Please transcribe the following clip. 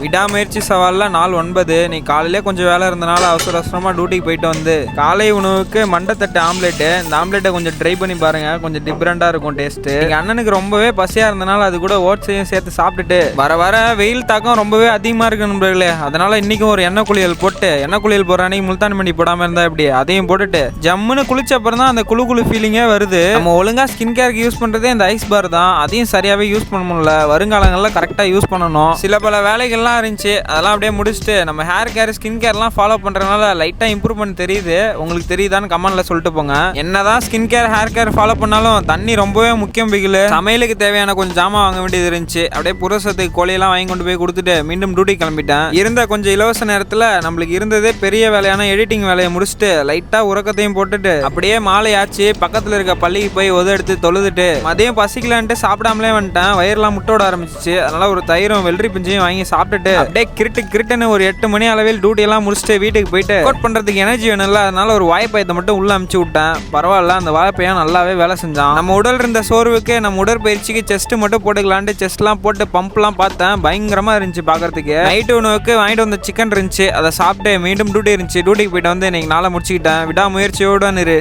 விடாமுயற்சி சவாலில் நாள் 9. நீ காலையிலே கொஞ்சம் வேலை இருந்தனால அவசர அவசரமாக டியூட்டிக்கு போயிட்டு வந்து காலை உணவுக்கு மண்டத்தட்டு ஆம்லெட்டு. இந்த ஆம்லெட்டை கொஞ்சம் ட்ரை பண்ணி பாருங்க, கொஞ்சம் டிஃப்ரெண்டாக இருக்கும் டேஸ்ட்டு. எங்கள் அண்ணனுக்கு ரொம்பவே பசியாக இருந்தனால அது கூட ஓட்ஸையும் சேர்த்து சாப்பிட்டுட்டு வர வர வெயில் தாக்கம் ரொம்பவே அதிகமாக இருக்கு நண்பர்களே. அதனால இன்னைக்கும் ஒரு எண்ணெய் குளியல் போட்டு, எண்ணெய் குளியல் போகிற அன்னைக்கு முல்தானி மணி போடாமல் இருந்தால் எப்படி அதையும் போட்டுட்டு ஜம்முன்னு குளிச்ச அப்புறம் தான் அந்த குழு ஃபீலிங்கே வருது. நம்ம ஒழுங்காக ஸ்கின் கேருக்கு யூஸ் பண்ணுறதே இந்த ஐஸ் பார் தான். அதையும் சரியாகவே யூஸ் பண்ண முடியல. வருங்காலங்களில் கரெக்டாக யூஸ் பண்ணணும். சில பல வேலைகள்லாம் இருந்துச்சு, அதெல்லாம் அப்படியே முடிச்சுட்டு நம்ம ஹேர் கேர் ஸ்கின் கேர்லாம் ஃபாலோ பண்ணுறதுனால லைட்டாக இம்ப்ரூவ்மெண்ட் தெரியுது. உங்களுக்கு தெரியுதான்னு கமெண்ட்ல சொல்லிட்டு போங்க. என்னதான் skin care hair care follow பண்ணாலும் தண்ணி ரொம்பவே முக்கியம். பிகில் சமையலுக்கு தேவையான கொஞ்சம் ஜாமான் வாங்க வேண்டியது இருந்துச்சு. அப்படியே புரசத்துக்கு கோழியெல்லாம் வாங்கி கொண்டு போய் கொடுத்துட்டு மீண்டும் டியூட்டி கிளம்பிட்டேன். இருந்த கொஞ்சம் இலவச நேரத்தில் நம்மளுக்கு இருந்ததே பெரிய வேலையான எடிட்டிங் வேலையை முடிச்சுட்டு லைட்டாக உறக்கத்தையும் போட்டுட்டு அப்படியே மாலை ஆச்சு. பக்கத்தில் இருக்க பள்ளிக்கு போய் எடுத்து தொழுதுட்டு மதியம் பசிக்கலான்ட்டு சாப்பிடாமலே வந்துட்டேன். வயிறுலாம் முட்டோட ஆரம்பிச்சிச்சு. அதனால ஒரு தயிரும் வெள்ளரி பிஞ்சையும் வாங்கி சாப்பிட்டுட்டு அப்படியே கிரிட்டுன்னு ஒரு 8 மணி அளவில் டியூட்டி எல்லாம் முடிச்சுட்டு வீட்டுக்கு போயிட்டு கோட் பண்றதுக்கு எனர்ஜி வேணும்ல, அதனால ஒரு வாய்ப்பயத்தை மட்டும் உள்ள அமுச்சு விட்டேன். பரவாயில்ல, அந்த வாய்ப்பையும் நல்லாவே வேலை செஞ்சான். நம்ம உடல் இருந்த சோர்வுக்கு நம்ம உடற்பயிற்சிக்கு செஸ்ட் மட்டும் போட்டுக்கலான்ட்டு செஸ்ட்லாம் போட்டு பம்ப்லாம் பார்த்தேன். பயங்கரமா இருந்துச்சு பாக்குறதுக்கு. நைட்டு உணவுக்கு வாங்கிட்டு வந்த சிக்கன் இருந்துச்சு, அதை சாப்பிட்டு மீண்டும் டியூட்டி இருந்துச்சு. டியூட்டிக்கு போயிட்டு வந்து இன்னைக்கு நாளை முடிச்சுக்கிட்டேன். விடாமுயற்சியோட இரு.